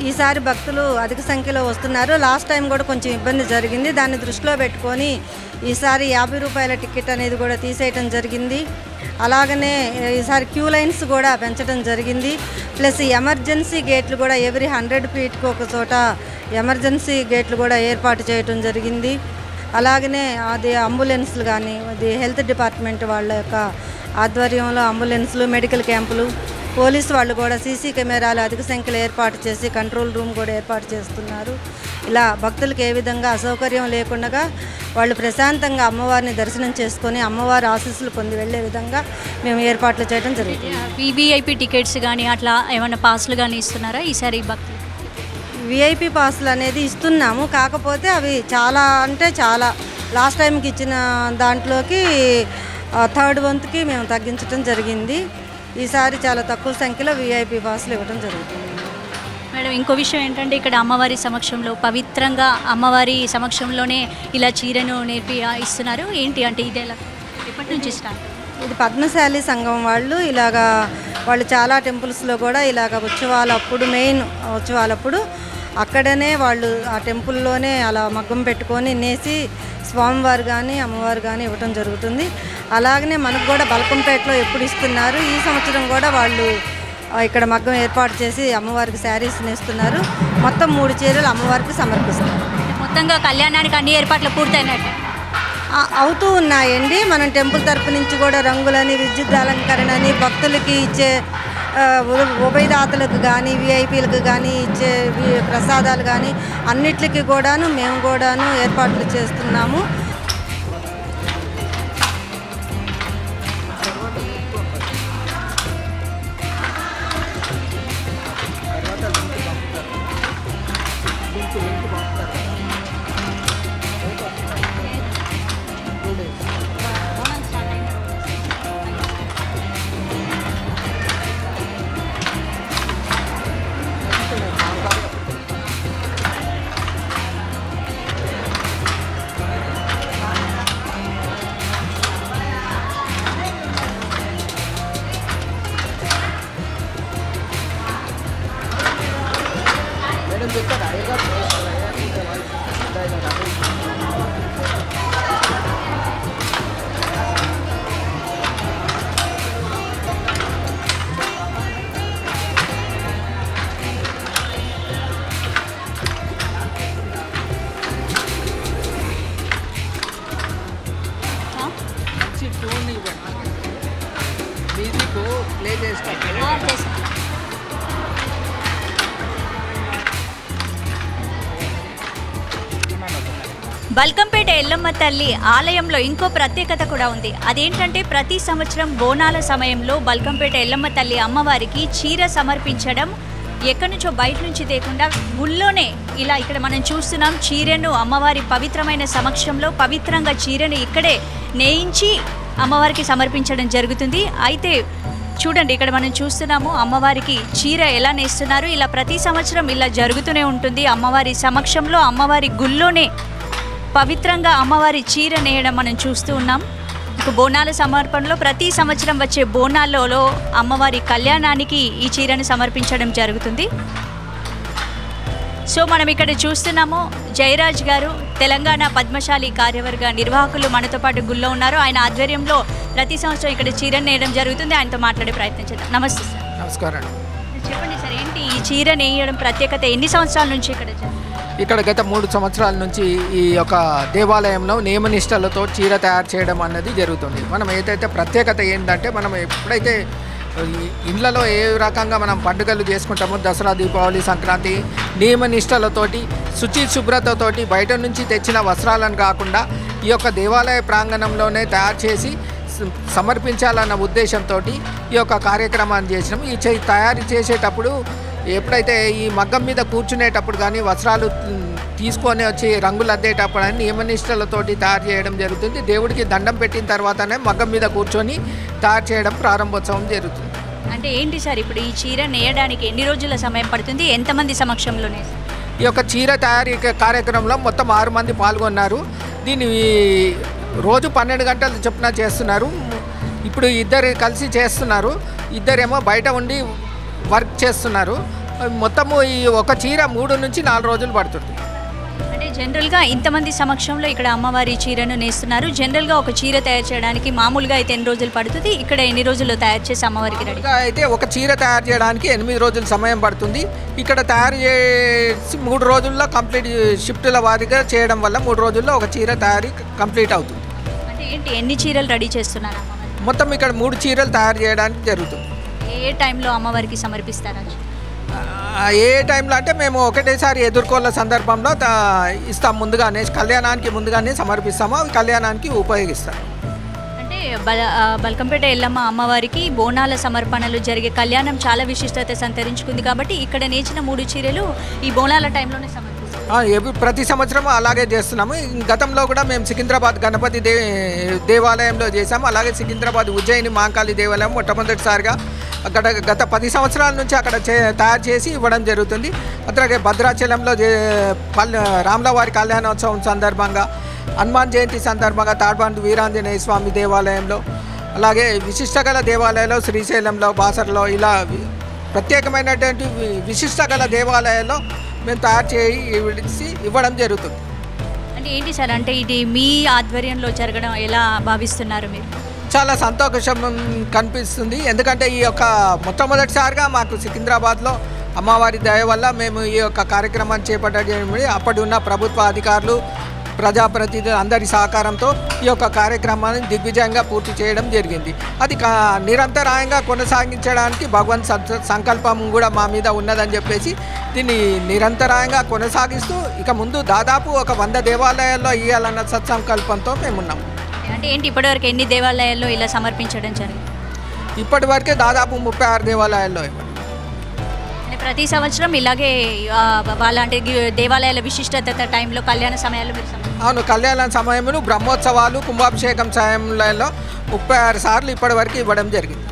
ఈసారి భక్తులు అధిక సంఖ్యలో వస్తున్నారు. లాస్ట్ టైం కూడా కొంచెం ఇబ్బంది జరిగింది. దాన్ని దృష్టిలో పెట్టుకొని ఈసారి 50 రూపాయల టికెట్ అనేది కూడా తీసేయటం జరిగింది. అలాగనే ఈసారి క్యూ లైన్స్ కూడా పెంచడం జరిగింది. ప్లస్ ఎమర్జెన్సీ గేట్లు కూడా ఎవ్రీ 100 ఫీట్కి ఒక చోట ఎమర్జెన్సీ గేట్లు కూడా ఏర్పాటు చేయటం జరిగింది. అలాగనే అది అంబులెన్స్లు కానీ అది హెల్త్ డిపార్ట్మెంట్ వాళ్ళ యొక్క ఆధ్వర్యంలో అంబులెన్స్లు, మెడికల్ క్యాంపులు, పోలీసు వాళ్ళు కూడా సీసీ కెమెరాలు అధిక సంఖ్యలో ఏర్పాటు చేసి కంట్రోల్ రూమ్ కూడా ఏర్పాటు చేస్తున్నారు. ఇలా భక్తులకు ఏ విధంగా అసౌకర్యం లేకుండా వాళ్ళు ప్రశాంతంగా అమ్మవారిని దర్శనం చేసుకొని అమ్మవారి ఆశీస్సులు పొంది వెళ్ళే విధంగా మేము ఏర్పాట్లు చేయడం జరుగుతుంది. వివిఐపి టికెట్స్ కానీ అట్లా ఏమైనా పాస్లు కానీ ఇస్తున్నారా ఈసారి భక్తులు? విఐపి పాసులు అనేది ఇస్తున్నాము. కాకపోతే అవి చాలా అంటే చాలా లాస్ట్ టైంకి ఇచ్చిన దాంట్లోకి 1/3 వంతుకి మేము తగ్గించడం జరిగింది. ఈసారి చాలా తక్కువ సంఖ్యలో విఐపి పాసులు ఇవ్వడం జరుగుతుంది. మేడం, ఇంకో విషయం ఏంటంటే ఇక్కడ అమ్మవారి సమక్షంలో పవిత్రంగా అమ్మవారి సమక్షంలోనే ఇలా చీరను నేర్పి ఇస్తున్నారు. ఏంటి అంటే ఇది ఎలా, ఎప్పటి నుంచి స్టార్ట్? ఇది పద్మశాలి సంఘం వాళ్ళు వాళ్ళు చాలా టెంపుల్స్లో కూడా ఉత్సవాలప్పుడు మెయిన్ ఉత్సవాలప్పుడు అక్కడనే వాళ్ళు ఆ టెంపుల్లోనే అలా మగ్గం పెట్టుకొని నేసి స్వామివారు కానీ అమ్మవారు కానీ ఇవ్వటం జరుగుతుంది. అలాగనే మనకు కూడా బల్కంపేటలో ఎప్పుడు ఇస్తున్నారు. ఈ సంవత్సరం కూడా వాళ్ళు ఇక్కడ మగ్గం ఏర్పాటు చేసి అమ్మవారికి శారీస్ నేస్తున్నారు. మొత్తం 3 చీరలు అమ్మవారికి సమర్పిస్తారు. మొత్తంగా కళ్యాణానికి అన్ని ఏర్పాట్లు పూర్తయినట్టు అవుతూ ఉన్నాయండి. మనం టెంపుల్ తరపు నుంచి కూడా రంగులని, విద్యుత్ అలంకరణ అని, భక్తులకి ఇచ్చే ఉభయదాతలకు కానీ విఐపీలకు కానీ ఇచ్చే ప్రసాదాలు కానీ అన్నిటికీ కూడాను మేము కూడాను ఏర్పాట్లు చేస్తున్నాము. బల్కంపేట ఎల్లమ్మ తల్లి ఆలయంలో ఇంకో ప్రత్యేకత కూడా ఉంది. అదేంటంటే ప్రతి సంవత్సరం బోనాల సమయంలో బల్కంపేట ఎల్లమ్మ తల్లి అమ్మవారికి చీర సమర్పించడం ఎక్కడి నుంచో బయట నుంచి తేకుండా గుళ్ళోనే ఇలా ఇక్కడ మనం చూస్తున్నాం. చీరను అమ్మవారి పవిత్రమైన సమక్షంలో పవిత్రంగా చీరను ఇక్కడే నేయించి అమ్మవారికి సమర్పించడం జరుగుతుంది. అయితే చూడండి, ఇక్కడ మనం చూస్తున్నాము అమ్మవారికి చీర ఎలా నేస్తున్నారు. ఇలా ప్రతి సంవత్సరం ఇలా జరుగుతూనే ఉంటుంది. అమ్మవారి సమక్షంలో అమ్మవారి గుళ్ళోనే పవిత్రంగా అమ్మవారి చీర నేయడం మనం చూస్తూ ఉన్నాం. బోనాల సమర్పణలో ప్రతి సంవత్సరం వచ్చే బోనాలలో అమ్మవారి కళ్యాణానికి ఈ చీరను సమర్పించడం జరుగుతుంది. సో మనం ఇక్కడ చూస్తున్నాము జయరాజ్ గారు తెలంగాణ పద్మశాలి కార్యవర్గ నిర్వాహకులు మనతో పాటు గుళ్ళో ఉన్నారు. ఆయన ఆధ్వర్యంలో ప్రతి సంవత్సరం ఇక్కడ చీర నేయడం జరుగుతుంది. ఆయనతో మాట్లాడే ప్రయత్నం చేద్దాం. నమస్తే సార్. నమస్కారం. చెప్పండి సార్, ఏంటి ఈ చీర నేయడం ప్రత్యేకత? ఎన్ని సంవత్సరాల నుంచి ఇక్కడ గత 3 సంవత్సరాల నుంచి ఈ యొక్క దేవాలయంలో నియమనిష్టలతో చీర తయారు చేయడం అన్నది జరుగుతుంది. మనం ఏదైతే ప్రత్యేకత ఏంటంటే, మనం ఎప్పుడైతే ఇళ్లలో ఏ రకంగా మనం పండుగలు చేసుకుంటామో దసరా, దీపావళి, సంక్రాంతి నియమనిష్టలతోటి శుభ్రతతోటి బయట నుంచి తెచ్చిన వస్త్రాలను కాకుండా ఈ యొక్క దేవాలయ ప్రాంగణంలోనే తయారు చేసి సమర్పించాలన్న ఉద్దేశంతో ఈ యొక్క కార్యక్రమాన్ని చేసినాం. ఈ తయారు చేసేటప్పుడు ఎప్పుడైతే ఈ మగ్గం మీద కూర్చునేటప్పుడు కానీ వస్త్రాలు తీసుకొని వచ్చి రంగులు అద్దేటప్పుడు అని నియమనిష్టలతోటి తయారు చేయడం జరుగుతుంది. దేవుడికి దండం పెట్టిన తర్వాతనే మగ్గం మీద కూర్చొని తయారు చేయడం ప్రారంభోత్సవం జరుగుతుంది. అంటే ఏంటి సార్, ఇప్పుడు ఈ చీర నేయడానికి ఎన్ని రోజుల సమయం పడుతుంది? ఎంతమంది సమక్షంలోనే? ఈ యొక్క చీర తయారీ కార్యక్రమంలో మొత్తం 6 మంది పాల్గొన్నారు. దీన్ని రోజు 12 గంటలు చొప్పున చేస్తున్నారు. ఇప్పుడు 2 కలిసి చేస్తున్నారు. 2 బయట ఉండి వర్క్ చేస్తున్నారు. మొత్తము ఈ ఒక చీర 3 నుంచి 4 రోజులు పడుతుంది. అంటే జనరల్గా ఇంతమంది సమక్షంలో ఇక్కడ అమ్మవారి చీరను నేస్తున్నారు. జనరల్గా ఒక చీర తయారు చేయడానికి మామూలుగా అయితే ఎన్ని రోజులు పడుతుంది, ఇక్కడ ఎన్ని రోజుల్లో తయారు చేసి అమ్మవారికి రెడీ? అయితే ఒక చీర తయారు చేయడానికి 8 రోజులు సమయం పడుతుంది. ఇక్కడ తయారు చేసి 3 రోజుల్లో కంప్లీట్ షిఫ్టుల వారీగా చేయడం వల్ల 3 రోజుల్లో ఒక చీర తయారీ కంప్లీట్ అవుతుంది. అంటే ఏంటి, ఎన్ని చీరలు రెడీ చేస్తున్నారు అమ్మవారికి? మొత్తం ఇక్కడ 3 చీరలు తయారు చేయడానికి జరుగుతుంది. ఏ టైంలో అమ్మవారికి సమర్పిస్తారా? ఏ టైంలో అంటే మేము ఒకటేసారి ఎదుర్కోళ్ళ సందర్భంలో ఇస్తాం. ముందుగానే కళ్యాణానికి ముందుగానే సమర్పిస్తాము, అవి కళ్యాణానికి ఉపయోగిస్తాం. అంటే బల్కంపేట ఎల్లమ్మ అమ్మవారికి బోనాల సమర్పణలు జరిగే కళ్యాణం చాలా విశిష్టత సంతరించుకుంది కాబట్టి ఇక్కడ నేర్చిన 3 చీరలు ఈ బోనాల టైంలోనే సమర్పిస్తాం. ప్రతి సంవత్సరం అలాగే చేస్తున్నాము. గతంలో కూడా మేము సికింద్రాబాద్ గణపతి దేవాలయంలో చేసాము. అలాగే సికింద్రాబాద్ ఉజ్జయిని మహాకాళి దేవాలయం మొట్టమొదటిసారిగా అక్కడ గత 10 సంవత్సరాల నుంచి అక్కడ తయారు చేసి ఇవ్వడం జరుగుతుంది. అట్లాగే భద్రాచలంలో రాములవారి కళ్యాణోత్సవం సందర్భంగా, హనుమాన్ జయంతి సందర్భంగా తాడ్బండు వీరాంజనేయ స్వామి దేవాలయంలో, అలాగే విశిష్టగల దేవాలయాల్లో శ్రీశైలంలో, బాసర్లో ఇలా ప్రత్యేకమైనటువంటి విశిష్టగల దేవాలయాల్లో మేము తయారు చేసి ఇవ్వడం జరుగుతుంది. అంటే ఏంటి సార్, అంటే ఇది మీ ఆధ్వర్యంలో జరగడం ఎలా భావిస్తున్నారు మీరు? చాలా సంతోషం కనిపిస్తుంది. ఎందుకంటే ఈ యొక్క మొట్టమొదటిసారిగా మాకు సికింద్రాబాద్లో అమ్మవారి దయ వల్ల మేము ఈ యొక్క కార్యక్రమాన్ని చేపట్టడం, అప్పటి ఉన్న ప్రభుత్వ అధికారులు, ప్రజాప్రతినిధులు అందరి సహకారంతో ఈ యొక్క కార్యక్రమాన్ని దిగ్విజయంగా పూర్తి చేయడం జరిగింది. అది నిరంతరాయంగా కొనసాగించడానికి భగవంత్ సంకల్పం కూడా మా మీద ఉన్నదని చెప్పేసి దీన్ని నిరంతరాయంగా కొనసాగిస్తూ ఇక ముందు దాదాపు ఒక 100 దేవాలయాల్లో ఇవ్వాలన్న సత్సంకల్పంతో మేమున్నాము. అంటే ఏంటి, ఇప్పటివరకు ఎన్ని దేవాలయాల్లో ఇలా సమర్పించడం జరిగింది? ఇప్పటి వరకే దాదాపు 36 దేవాలయాల్లో ఇవ్వండి. అంటే ప్రతి సంవత్సరం ఇలాగే వాళ్ళ అంటే దేవాలయాల విశిష్టత టైంలో కళ్యాణ సమయాల్లో మీరు అవును, కళ్యాణ సమయంలో బ్రహ్మోత్సవాలు, కుంభాభిషేకం సమయంలో 36 సార్లు ఇప్పటి వరకు ఇవ్వడం జరిగింది.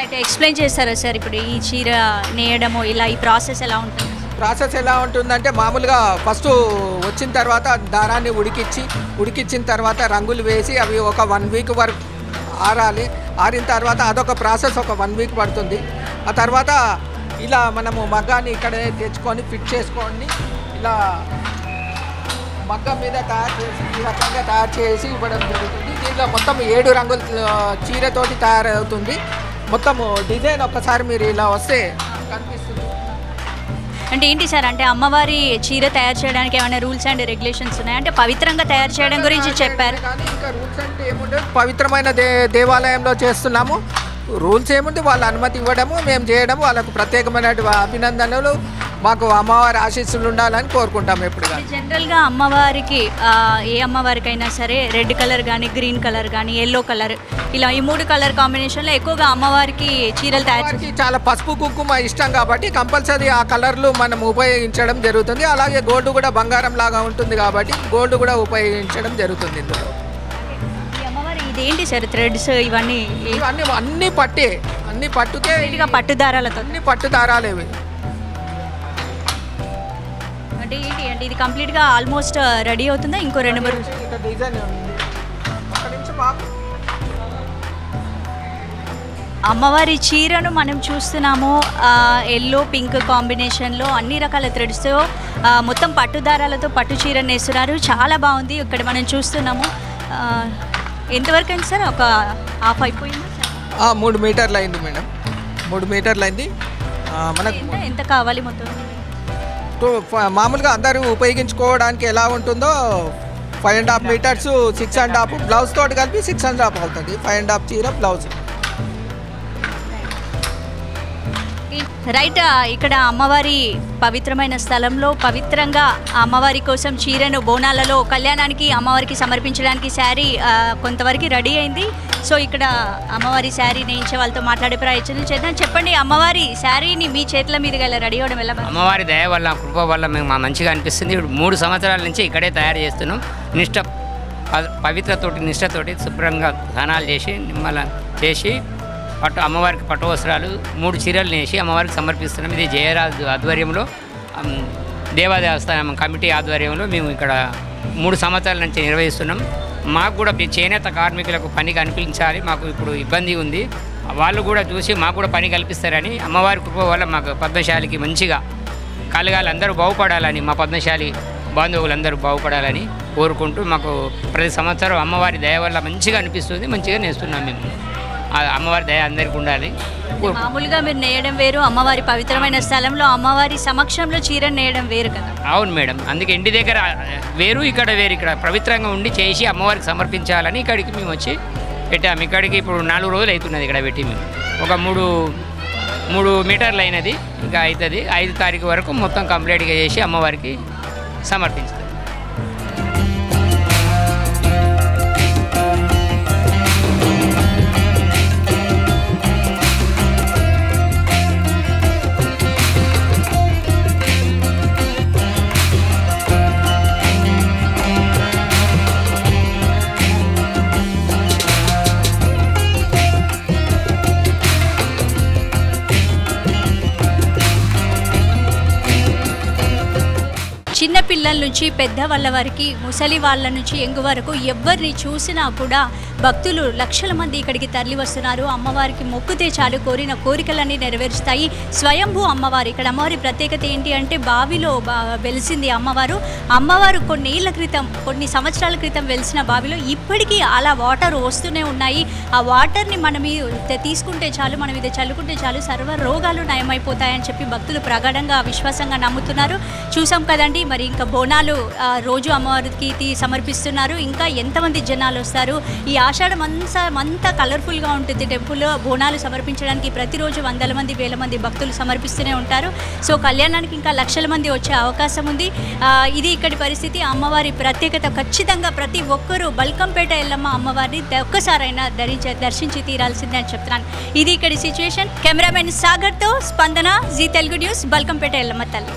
అయితే ఎక్స్ప్లెయిన్ చేస్తారా సార్, ఇప్పుడు ఈ చీర నేయడము ఇలా ఈ ప్రాసెస్ ఎలా ఉంటుంది? ప్రాసెస్ ఎలా ఉంటుందంటే మామూలుగా ఫస్ట్ వచ్చిన తర్వాత దారాన్ని ఉడికించిన తర్వాత రంగులు వేసి అవి ఒక 1 వీక్ వరకు ఆరాలి. ఆరిన తర్వాత అదొక ప్రాసెస్ ఒక 1 వీక్ పడుతుంది. ఆ తర్వాత ఇలా మనము మగ్గాన్ని ఇక్కడే తెచ్చుకొని ఫిట్ చేసుకొని ఇలా మగ్గం మీద తయారు చేసి ఈ రకంగా తయారు చేసి ఇవ్వడం జరుగుతుంది. దీంట్లో మొత్తం 7 రంగుల చీరతోటి తయారవుతుంది. మొత్తము డిజైన్ ఒక్కసారి మీరు ఇలా వస్తే కనిపిస్తుంది. అంటే ఏంటి సార్, అంటే అమ్మవారి చీర తయారు చేయడానికి ఏమైనా రూల్స్ అండ్ రెగ్యులేషన్స్ ఉన్నాయి? అంటే పవిత్రంగా తయారు చేయడం గురించి చెప్పారు కానీ ఇంకా రూల్స్ అంటే ఏముండదు. పవిత్రమైన దేవాలయంలో చేస్తున్నాము. రూల్స్ ఏముంది, వాళ్ళ అనుమతి ఇవ్వడము, మేము చేయడము, వాళ్ళకు ప్రత్యేకమైన అభినందనలు, మాకు అమ్మవారి ఆశీస్సులు ఉండాలని కోరుకుంటాము ఎప్పుడు. జనరల్గా అమ్మవారికి ఏ అమ్మవారికైనా సరే రెడ్ కలర్ కానీ, గ్రీన్ కలర్ కానీ, ఎల్లో కలర్ ఇలా ఈ 3 కలర్ కాంబినేషన్లో ఎక్కువగా అమ్మవారికి చీరలు తయారు చేసి చాలా పసుపు కుంకుమ ఇష్టం కాబట్టి కంపల్సరీ ఆ కలర్లు మనం ఉపయోగించడం జరుగుతుంది. అలాగే గోల్డ్ కూడా బంగారం లాగా ఉంటుంది కాబట్టి గోల్డ్ కూడా ఉపయోగించడం జరుగుతుంది ఇందులో. ఇదేంటి సార్, థ్రెడ్స్ ఇవన్నీ అన్ని పట్టే, అన్ని పట్టుకే, పట్టు దారాలతో, అన్ని పట్టు దారాలు ఇవి. అంటే ఏంటి అంటే ఇది కంప్లీట్గా ఆల్మోస్ట్ రెడీ అవుతుందా? ఇంకో 2-3 డిజైన్ అమ్మవారి చీరను మనం చూస్తున్నాము. ఎల్లో పింక్ కాంబినేషన్లో అన్ని రకాల థ్రెడ్స్తో మొత్తం పట్టు దారాలతో పట్టు చీరను వేస్తున్నారు. చాలా బాగుంది. ఇక్కడ మనం చూస్తున్నాము. ఎంతవరకు అయింది సార్? ఒక హాఫ్ అయిపోయింది. 3 మీటర్లు అయింది మేడం, 3 మీటర్లు అయింది. మనకు ఎంత కావాలి మొత్తం? మామూలుగా అందరూ ఉపయోగించుకోవడానికి ఎలా ఉంటుందో 5.5 మీటర్స్, 6.5 బ్లౌజ్ తోటి కలిపి 6.5 అవుతుంది. 5.5 చీర బ్లౌజ్. రైట్, ఇక్కడ అమ్మవారి పవిత్రమైన స్థలంలో పవిత్రంగా అమ్మవారి కోసం చీరను బోనాలలో కళ్యాణానికి అమ్మవారికి సమర్పించడానికి శారీ కొంతవరకు రెడీ అయింది. సో ఇక్కడ అమ్మవారి శారీ నేయించే వాళ్ళతో మాట్లాడే ప్రయత్నం చేద్దాం. చెప్పండి, అమ్మవారి శారీని మీ చేతుల మీదుగా ఇలా రెడీ అవ్వడం ఎలా? అమ్మవారి దయ వల్ల, కృప వల్ల మేము మంచిగా అనిపిస్తుంది. 3 సంవత్సరాల నుంచి ఇక్కడే తయారు చేస్తున్నాం. పవిత్రతోటి నిష్టతోటి శుభ్రంగా స్నానాలు చేసి నిమ్మల చేసి అమ్మవారికి పట్టు వస్త్రాలు 3 చీరలు నేసి అమ్మవారికి సమర్పిస్తున్నాం. ఇది జయరాజు ఆధ్వర్యంలో, దేవాదేవస్థానం కమిటీ ఆధ్వర్యంలో మేము ఇక్కడ 3 సంవత్సరాల నుంచి నిర్వహిస్తున్నాం. మాకు కూడా చేనేత కార్మికులకు పని కనిపించాలి, మాకు ఇప్పుడు ఇబ్బంది ఉంది. వాళ్ళు కూడా చూసి మాకు కూడా పని కల్పిస్తారని అమ్మవారి కృప వల్ల మాకు పద్మశాలికి మంచిగా కలగాలి, అందరూ బాగుపడాలని, మా పద్మశాలి బాంధవులందరూ బాగుపడాలని కోరుకుంటూ మాకు ప్రతి సంవత్సరం అమ్మవారి దయ వల్ల మంచిగా అనిపిస్తుంది, మంచిగా నేస్తున్నాం మేము. ఆ అమ్మవారి దయ అందరికీ ఉండాలి. మామూలుగా మీరు నేయడం వేరు, అమ్మవారి పవిత్రమైన స్థలంలో అమ్మవారి సమక్షంలో చీరను నేయడం వేరు కదా. అవును మేడం, అందుకే ఇంటి దగ్గర వేరు, ఇక్కడ వేరు. ఇక్కడ పవిత్రంగా ఉండి చేసి అమ్మవారికి సమర్పించాలని ఇక్కడికి మేము వచ్చి పెట్టాము. ఇక్కడికి ఇప్పుడు 4 రోజులు అవుతున్నది ఇక్కడ పెట్టి. మేము ఒక 3 మీటర్లు అయినది, ఇంకా అవుతుంది. 5 తారీఖు వరకు మొత్తం కంప్లీట్గా చేసి అమ్మవారికి సమర్పిస్తాం. చిన్న పిల్లల నుంచి పెద్దవాళ్ళ వరకు, ముసలి వాళ్ళ నుంచి ఎంగు వరకు ఎవరిని చూసినా కూడా భక్తులు లక్షల మంది ఇక్కడికి తరలి వస్తున్నారు. అమ్మవారికి మొక్కుతే చాలు కోరిన కోరికలన్నీ నెరవేరుస్తాయి. స్వయంభూ అమ్మవారు, ఇక్కడ అమ్మవారి ప్రత్యేకత ఏంటి అంటే బావిలో వెలిసింది అమ్మవారు. అమ్మవారు కొన్ని సంవత్సరాల క్రితం వెలిసిన బావిలో ఇప్పటికీ అలా వాటర్ వస్తూనే ఉన్నాయి. ఆ వాటర్ని మనం తీసుకుంటే చాలు, మనం ఇది చల్లుకుంటే చాలు, సర్వ రోగాలు నయమైపోతాయని చెప్పి భక్తులు ప్రగాఢంగా విశ్వాసంగా నమ్ముతున్నారు. చూసాం కదండి, మరి ఇంకా బోనాలు రోజు అమ్మవారికి సమర్పిస్తున్నారు. ఇంకా ఎంతమంది జనాలు వస్తారు. ఈ ఆషాఢం అంతా కలర్ఫుల్గా ఉంటుంది టెంపుల్లో. బోనాలు సమర్పించడానికి ప్రతిరోజు వందల మంది, వేల మంది భక్తులు సమర్పిస్తూనే ఉంటారు. సో కళ్యాణానికి ఇంకా లక్షల మంది వచ్చే అవకాశం ఉంది. ఇది ఇక్కడి పరిస్థితి. అమ్మవారి ప్రత్యేకత ఖచ్చితంగా ప్రతి ఒక్కరూ బల్కంపేట ఎల్లమ్మ అమ్మవారిని ఒక్కసారైనా దర్శించి తీరాల్సిందే అని చెప్తున్నాను. ఇది ఇక్కడి సిచ్యువేషన్. కెమెరామెన్ సాగర్తో స్పందన, జీ తెలుగు న్యూస్, బల్కంపేట ఎల్లమ్మ తల్లి.